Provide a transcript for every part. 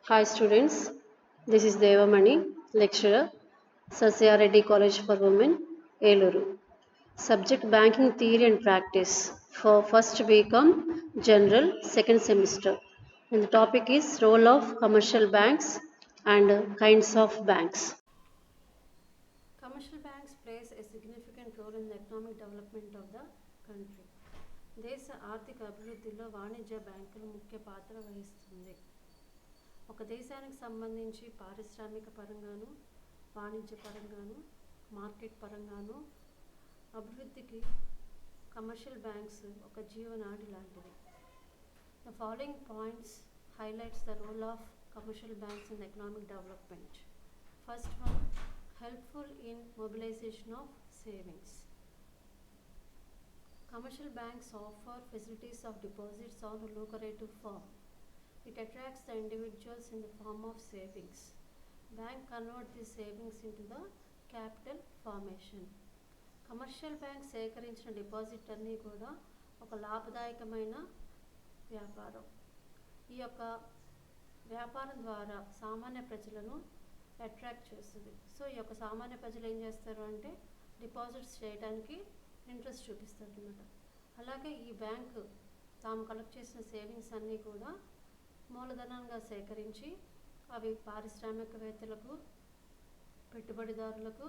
Hi students, this is Devamani, lecturer, Sasya Reddy College for Women, Eluru. Subject Banking Theory and Practice for first BCom General second semester. And the topic is role of commercial banks and kinds of banks. Commercial banks plays a significant role in the economic development of the country. దేశ ఆర్థిక అభివృద్ధిలో వాణిజ్య బ్యాంకులు ముఖ్య పాత్ర వహిస్తుంది. ఒక దేశానికి సంబంధించి పారిశ్రామిక పరంగాను, వాణిజ్య పరంగాను, మార్కెట్ పరంగాను అభివృద్ధికి కమర్షియల్ బ్యాంక్స్ ఒక జీవనాడి లాంటివి. The following points highlights the role of commercial banks in economic development. First one, helpful in mobilization of savings. Commercial banks offer facilities of deposits on a lucrative form. It attracts the individuals in the form of savings. Bank convert these savings into the capital formation. Commercial bank సేకరించిన deposit అన్నీ కూడా ఒక లాభదాయకమైన వ్యాపారం. ఈ యొక్క వ్యాపారం ద్వారా సామాన్య ప్రజలను అట్రాక్ట్ చేస్తుంది. సో ఈ యొక్క సామాన్య ప్రజలు ఏం చేస్తారు అంటే డిపాజిట్స్ చేయడానికి ఇంట్రెస్ట్ చూపిస్తారు అన్నమాట. అలాగే ఈ బ్యాంకు తాము కలెక్ట్ చేసిన సేవింగ్స్ అన్నీ కూడా మూలధనంగా సేకరించి అవి పారిశ్రామికవేత్తలకు, పెట్టుబడిదారులకు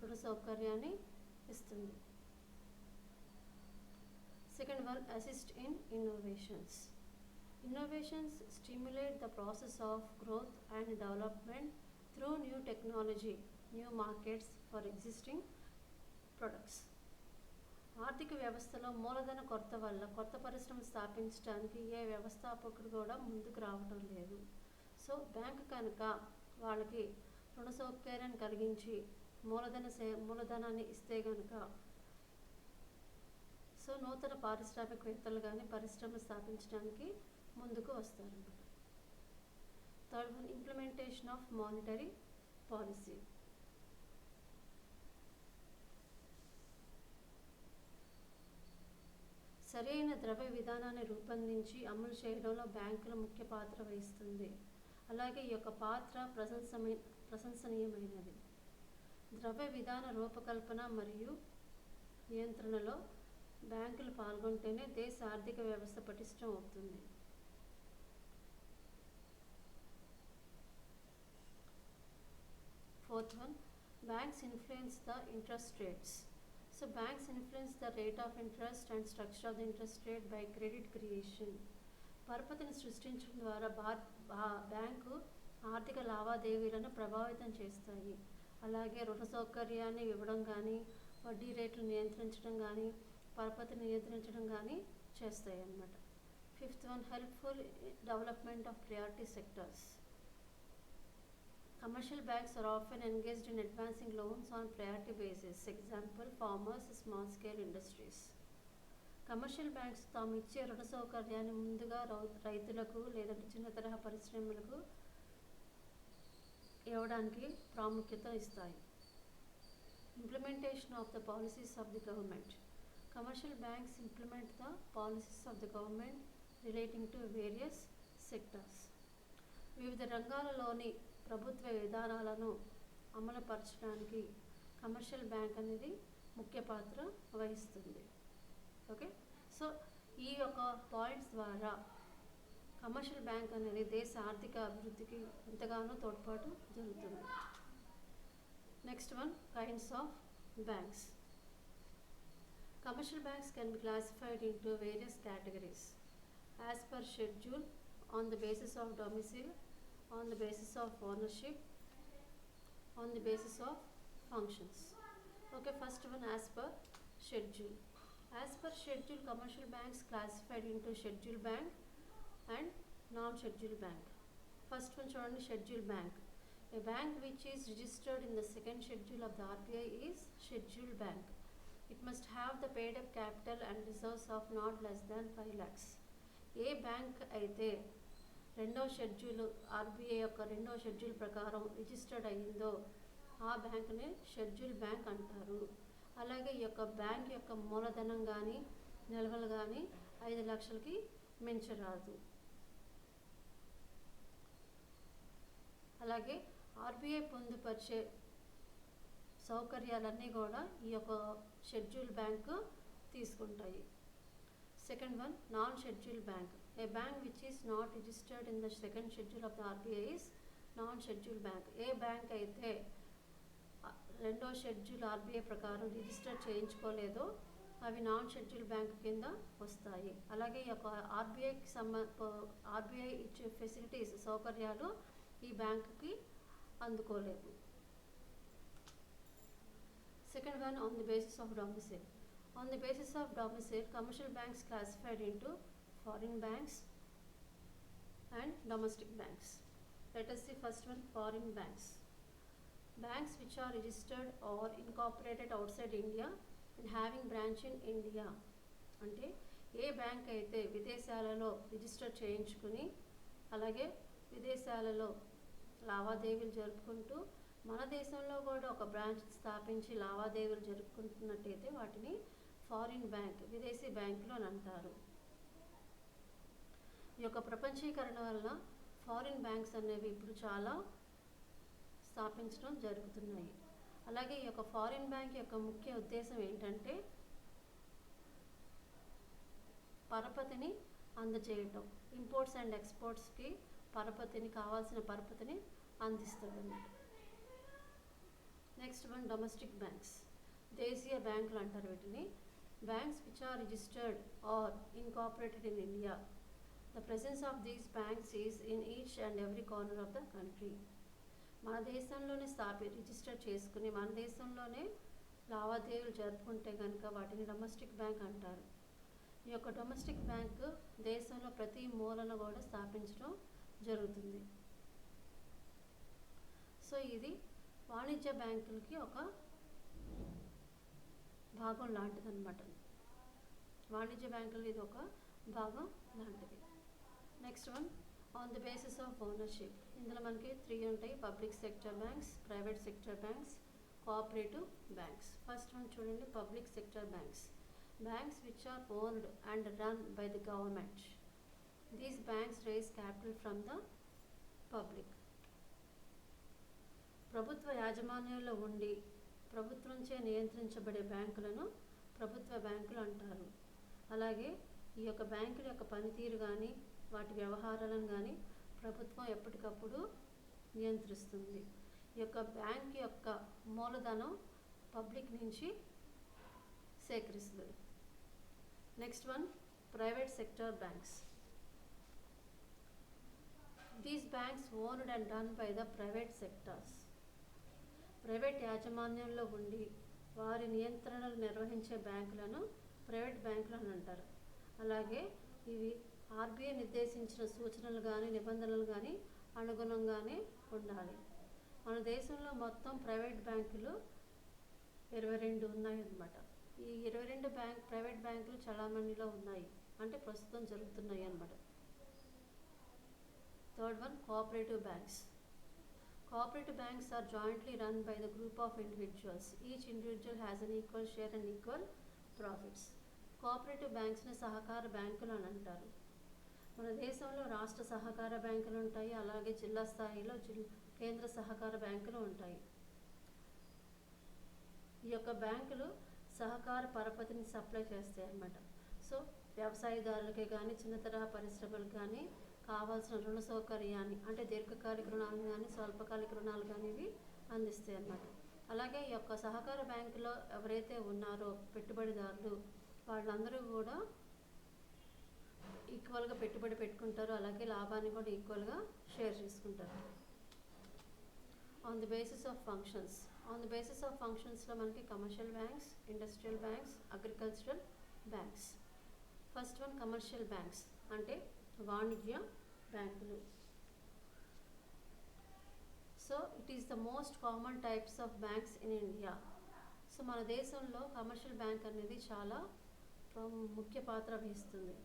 రుణ సౌకర్యాన్ని ఇస్తుంది. Second one, assist in innovations. Innovations stimulate the process of growth and development through new technology, new markets for existing products. ఆర్థిక వ్యవస్థలో మూలధన కొరత వల్ల కొత్త పరిశ్రమలు స్థాపించడానికి ఏ వ్యవస్థాపకుడు కూడా ముందుకు రావడం లేదు. సో బ్యాంకు కనుక వాళ్ళకి రుణ సౌకర్యాన్ని కలిగించి మూలధనాన్ని ఇస్తే కనుక సో నూతన పారిశ్రామికవేత్తలు కానీ పరిశ్రమలు స్థాపించడానికి ముందుకు వస్తారన్నమాట. Third one, implementation of monetary policy. సరైన ద్రవ్య విధానాన్ని రూపొందించి అమలు చేయడంలో బ్యాంకుల ముఖ్య పాత్ర వహిస్తుంది. అలాగే ఈ యొక్క పాత్ర ప్రశంసనీయమైనది. ద్రవ్య విధాన రూపకల్పన మరియు నియంత్రణలో బ్యాంకులు పాల్గొంటేనే దేశ ఆర్థిక వ్యవస్థ పటిష్టం అవుతుంది. Fourth one, banks influence the interest rates. So banks influence the rate of interest and structure of the interest rate by credit creation. పరపతిని సృష్టించడం ద్వారా బ్యాంకు ఆర్థిక లావాదేవీలను ప్రభావితం చేస్తాయి. అలాగే రుణ సౌకర్యాన్ని ఇవ్వడం కానీ, వడ్డీ రేట్లు నియంత్రించడం కానీ, పరపతిని నియంత్రించడం కానీ చేస్తాయి అన్నమాట. Fifth one, helpful development of priority sectors. Commercial banks are often engaged in advancing loans on priority basis. Example, farmers, small scale industries. Commercial banks తాము ఇచ్చే రుణ సౌకర్యాన్ని ముందుగా రైతులకు లేదంటే చిన్న తరహా పరిశ్రమలకు ఇవ్వడానికి ప్రాముఖ్యత ఇస్తాయి. Implementation of the policies of the government. Commercial banks implement the policies of the government relating to various sectors. వివిధ రంగాలలోని ప్రభుత్వ విధానాలను అమలుపరచడానికి కమర్షియల్ బ్యాంక్ అనేది ముఖ్య పాత్ర వహిస్తుంది. ఓకే, సో ఈ యొక్క పాయింట్స్ ద్వారా కమర్షియల్ బ్యాంక్ అనేది దేశ ఆర్థిక అభివృద్ధికి ఎంతగానో తోడ్పాటు జరుగుతుంది. Next one, kinds of banks. Commercial banks can be classified into various categories as per schedule, on the basis of domicile, on the basis of ownership, on the basis of functions. Okay, first one, as per schedule. As per schedule, commercial banks classified into schedule bank and non-schedule bank. First one చూడండి, schedule bank. A bank which is registered in the second schedule of the RBI is schedule bank. It must have the paid up capital and reserves of not less than 5 lakhs. A bank అయితే రెండవ schedule RBI యొక్క రెండవ schedule ప్రకారం registered అయ్యిందో ఆ బ్యాంకుని schedule bank అంటారు. అలాగే ఈ యొక్క బ్యాంక్ యొక్క మూలధనం కానీ నిల్వలు కానీ 5 లక్షలకి మించరాదు. అలాగే ఆర్బీఐ పొందుపరిచే సౌకర్యాలన్నీ కూడా ఈ యొక్క షెడ్యూల్ బ్యాంకు తీసుకుంటాయి. Second one, non schedule bank. A bank which is not registered in the second schedule of the RBI is non schedule bank. A bank అయితే రెండో షెడ్యూల్ ఆర్బీఐ ప్రకారం రిజిస్టర్ చేయించుకోలేదో అవి నాన్ షెడ్యూల్ బ్యాంక్ కింద వస్తాయి. అలాగే ఈ యొక్క ఆర్బీఐ ఇచ్చే ఫెసిలిటీస్ సౌకర్యాలు ఈ బ్యాంకుకి అందుకోలేదు. Second one, on the basis of domicile. On the basis of domicile, commercial banks classified into foreign banks and domestic banks. Let us see first one, foreign banks. Banks which are registered or incorporated outside India and having branch in India. అంటే ఏ bank అయితే విదేశాలలో register చేయించుకుని అలాగే విదేశాలలో లావాదేవీలు జరుపుకుంటూ మన దేశంలో కూడా ఒక బ్రాంచ్ స్థాపించి లావాదేవీలు జరుపుకుంటున్నట్టయితే వాటిని ఫారిన్ బ్యాంక్, విదేశీ బ్యాంకులు అని అంటారు. ఈ యొక్క ప్రపంచీకరణ వల్ల ఫారిన్ బ్యాంక్స్ అనేవి ఇప్పుడు చాలా స్థాపించడం జరుగుతున్నాయి. అలాగే ఈ యొక్క ఫారిన్ బ్యాంక్ యొక్క ముఖ్య ఉద్దేశం ఏంటంటే పరపతిని అందజేయటం, ఇంపోర్ట్స్ అండ్ ఎక్స్పోర్ట్స్కి కావాల్సిన పరపతిని అందిస్తుంది అన్నమాట. Next one, domestic banks. దేశీయ బ్యాంకులు అంటారు వీటిని. Banks which are registered or incorporated in India. The presence of these banks is in each and every corner of the country. మన దేశంలోనే రిజిస్టర్ చేసుకుని మన దేశంలోనే లావాదేవీలు జరుపుకుంటే కనుక వాటిని డొమెస్టిక్ బ్యాంక్ అంటారు. ఈ యొక్క డొమెస్టిక్ బ్యాంక్ దేశంలో ప్రతి మూలన కూడా స్థాపించడం జరుగుతుంది. సో ఇది వాణిజ్య బ్యాంకులకి ఒక భాగం లాంటిది అనమాట. వాణిజ్య బ్యాంకులు ఇది ఒక భాగం లాంటిది. Next one, on the basis of ownership. ఇందులో మనకి 3 ఉంటాయి, public sector banks, private sector banks, cooperative banks. First one చూడండి, public sector banks. Banks which are owned and run by the government. These banks raise capital from the public. ప్రభుత్వ యాజమాన్యంలో ఉండి ప్రభుత్వంచే నియంత్రించబడే బ్యాంకులను ప్రభుత్వ బ్యాంకులు అంటారు. అలాగే ఈ యొక్క బ్యాంకుల యొక్క పనితీరు కానీ వాటి వ్యవహారాలను కానీ ప్రభుత్వం ఎప్పటికప్పుడు నియంత్రిస్తుంది. ఈ యొక్క బ్యాంక్ యొక్క మూలధనం పబ్లిక్ నుంచి సేకరిస్తుంది. Next one, private sector banks. These banks owned and run by the private sectors. Private యాజమాన్యంలో ఉండి వారి నియంత్రణలు నిర్వహించే బ్యాంకులను ప్రైవేట్ బ్యాంకులు అని అంటారు. అలాగే ఇవి ఆర్బీఐ నిర్దేశించిన సూచనలు కానీ నిబంధనలు కానీ అనుగుణంగానే ఉండాలి. మన దేశంలో మొత్తం ప్రైవేట్ బ్యాంకులు 22 ఉన్నాయి అన్నమాట. ఈ 22 ప్రైవేట్ బ్యాంకులు చలామణిలో ఉన్నాయి, అంటే ప్రస్తుతం జరుగుతున్నాయి అన్నమాట. Third one, cooperative banks. Cooperative banks are jointly run by the group of individuals. Each individual has an equal share and equal profits. Cooperative banks ని సహకార బ్యాంకులు అని అంటారు. మన దేశంలో రాష్ట్ర సహకార బ్యాంకులు ఉంటాయి, అలాగే జిల్లా స్థాయిలో కేంద్ర సహకార బ్యాంకులు ఉంటాయి. ఈ యొక్క బ్యాంకులు సహకార పరపతిని సప్లై చేస్తాయి అన్నమాట. సో వ్యవసాయదారులకి కానీ చిన్న తరహా పరిశ్రమలకు కానీ కావాల్సిన రుణ సౌకర్యాన్ని, అంటే దీర్ఘకాలిక రుణాలు కానీ స్వల్పకాలిక రుణాలు కానీ ఇవి అందిస్తాయి అన్నమాట. అలాగే ఈ యొక్క సహకార బ్యాంకులో ఎవరైతే ఉన్నారో పెట్టుబడిదారులు వాళ్ళందరూ కూడా ఈక్వల్గా పెట్టుబడి పెట్టుకుంటారు, అలాగే లాభాన్ని కూడా ఈక్వల్గా షేర్ చేసుకుంటారు. On the basis of functions. On the basis of ఫంక్షన్స్లో మనకి commercial banks, industrial banks, agricultural banks. First one, commercial banks అంటే వాణిజ్య బ్యాంకులు. So it is the most common types of banks in India. So మన దేశంలో commercial bank అనేది చాలా ముఖ్య పాత్ర వహిస్తుంది.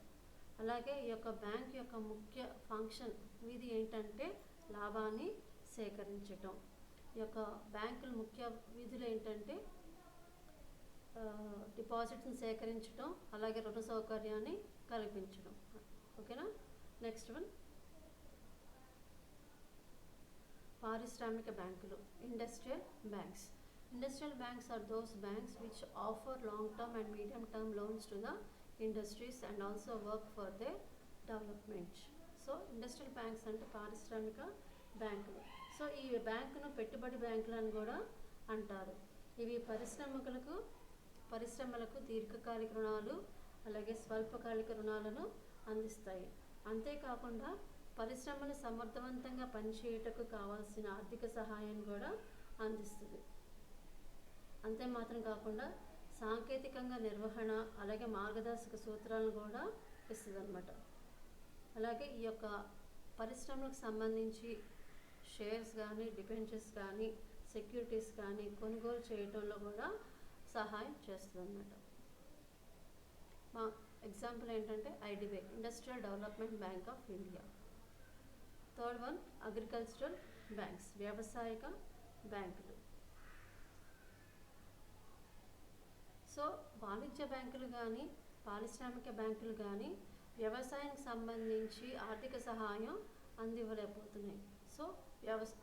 అలాగే ఈ యొక్క బ్యాంక్ యొక్క ముఖ్య ఫంక్షన్ విధి ఏంటంటే లాభాన్ని సేకరించటం. ఈ యొక్క బ్యాంకుల ముఖ్య విధులు ఏంటంటే డిపాజిట్స్ని సేకరించడం, అలాగే రుణ సౌకర్యాన్ని కల్పించడం. ఓకేనా. నెక్స్ట్ వన్, పారిశ్రామిక బ్యాంకులు, industrial banks. Industrial banks are those banks which offer long-term and medium-term loans to the industries and also work for their development. So industrial banks అంటే పారిశ్రామిక బ్యాంకులు. సో ఈ బ్యాంకును పెట్టుబడి బ్యాంకులు అని కూడా అంటారు. ఇవి పరిశ్రమలకు దీర్ఘకాలిక రుణాలు అలాగే స్వల్పకాలిక రుణాలను అందిస్తాయి. అంతేకాకుండా పరిశ్రమలు సమర్థవంతంగా పనిచేయుటకు కావాల్సిన ఆర్థిక సహాయాన్ని కూడా అందిస్తుంది. అంతే మాత్రం కాకుండా సాంకేతికంగా నిర్వహణ అలాగే మార్గదర్శక సూత్రాలను కూడా ఇస్తుంది అన్నమాట. అలాగే ఈ యొక్క పరిశ్రమలకు సంబంధించి షేర్స్ కానీ డిబెంచర్స్ కానీ సెక్యూరిటీస్ కానీ కొనుగోలు చేయడంలో కూడా సహాయం చేస్తుంది అన్నమాట. మా ఎగ్జాంపుల్ ఏంటంటే IDBI, industrial development bank of India. Third one agricultural banks, వ్యవసాయక బ్యాంకులు. సో వాణిజ్య బ్యాంకులు కానీ పారిశ్రామిక బ్యాంకులు కానీ వ్యవసాయానికి సంబంధించి ఆర్థిక సహాయం అందివ్వలేకపోతున్నాయి. సో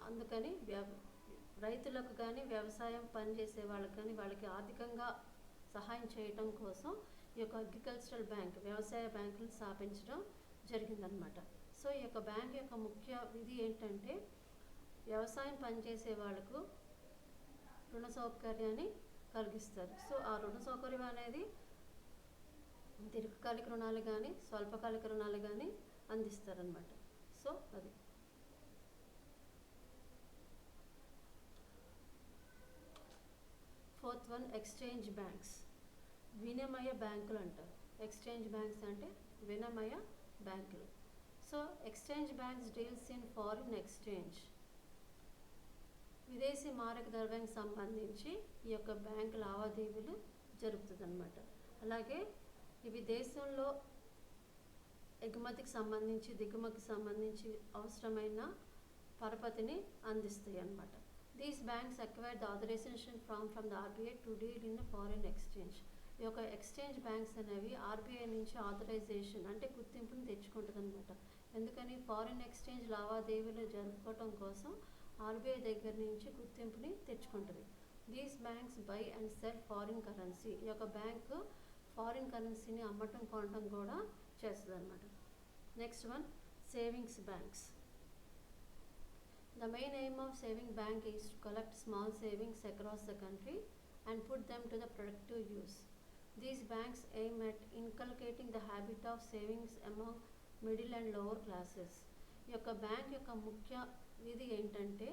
అందుకని రైతులకు కానీ వ్యవసాయం పనిచేసే వాళ్ళకి కానీ వాళ్ళకి ఆర్థికంగా సహాయం చేయటం కోసం ఈ యొక్క అగ్రికల్చరల్ బ్యాంక్, వ్యవసాయ బ్యాంకులు స్థాపించడం జరిగిందనమాట. సో ఈ యొక్క బ్యాంక్ యొక్క ముఖ్య విధి ఏంటంటే వ్యవసాయం పనిచేసే వాళ్ళకు రుణ సౌకర్యాన్ని కలిగిస్తారు. సో ఆ రుణ సౌకర్యం అనేది దీర్ఘకాలిక రుణాలు కానీ స్వల్పకాలిక రుణాలు కానీ అందిస్తారనమాట. సో అది ఫోర్త్ వన్ ఎక్స్చేంజ్ బ్యాంక్స్, వినిమయ బ్యాంకులు అంటారు. ఎక్స్చేంజ్ బ్యాంక్స్ అంటే వినిమయ బ్యాంకులు. So exchange banks deals in foreign exchange, విదేశీ మారక ద్రవ్యానికి సంబంధించి ఈ యొక్క బ్యాంకు లావాదేవీలు జరుపుతుంది అన్నమాట. అలాగే ఇవి దేశంలో ఎగుమతికి సంబంధించి దిగుమతికి సంబంధించి అవసరమైన పరపతిని అందిస్తాయి అన్నమాట. These banks acquire the authorisation from the RBI to deal in foreign exchange. ఈ యొక్క ఎక్స్చేంజ్ బ్యాంక్స్ అనేవి ఆర్బీఐ నుంచి ఆథరైజేషన్ అంటే గుర్తింపుని తెచ్చుకుంటుంది అనమాట. ఎందుకని ఫారిన్ ఎక్స్చేంజ్ లావాదేవీలు జరుపుకోవటం కోసం ఆర్బీఐ దగ్గర నుంచి గుర్తింపుని తెచ్చుకుంటుంది. These banks buy and sell foreign currency. ఈ యొక్క బ్యాంకు ఫారిన్ కరెన్సీని అమ్మటం కొనటం కూడా చేస్తుంది అనమాట. Next one savings banks. The main aim of saving bank is to collect small savings across the country and put them to the productive use. These banks aim at inculcating the habit of savings among middle and lower classes. ఈ యొక్క bank యొక్క ముఖ్య విధి ఏంటంటే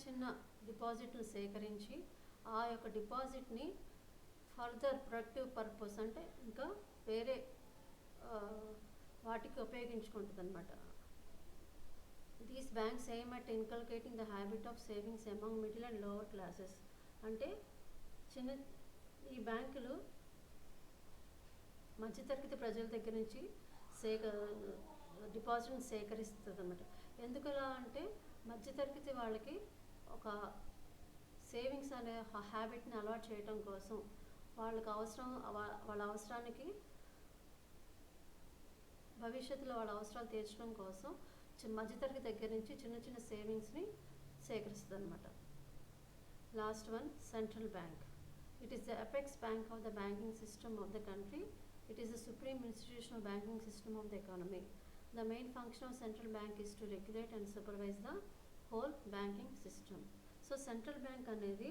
చిన్న డిపాజిట్లు సేకరించి ఆ యొక్క డిపాజిట్ని ఫర్దర్ ప్రొడక్టివ్ పర్పస్ అంటే ఇంకా వేరే వాటికి ఉపయోగించుకుంటుంది అనమాట. These banks aim at inculcating the habit of savings among middle and lower classes. అంటే ఈ బ్యాంకులు మధ్యతరగతి ప్రజల దగ్గర నుంచి డిపాజిట్ని సేకరిస్తుంది అనమాట. ఎందుకలా అంటే మధ్యతరగతి వాళ్ళకి ఒక సేవింగ్స్ అనే హ్యాబిట్ని అలవాటు చేయడం కోసం వాళ్ళ అవసరానికి భవిష్యత్తులో వాళ్ళ అవసరాలు తీర్చడం కోసం మధ్యతరగతి దగ్గర నుంచి చిన్న సేవింగ్స్ని సేకరిస్తుంది అనమాట. Last one central bank. It is the apex bank of the banking system of the country. It is the supreme institutional banking system of the economy. The main function of central bank is to regulate and supervise the whole banking system. So central bank అనేది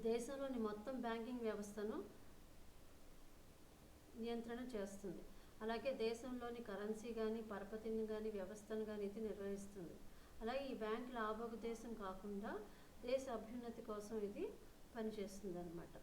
దేశంలోని మొత్తం banking వ్యవస్థను నియంత్రణ చేస్తుంది. అలాగే దేశంలోని currency కానీ పరపతిని కానీ వ్యవస్థను కానీ ఇది నిర్వహిస్తుంది. అలాగే ఈ బ్యాంక్ లాభోపదేశం కాకుండా దేశ అభ్యున్నతి కోసం ఇది పనిచేస్తుంది అన్నమాట.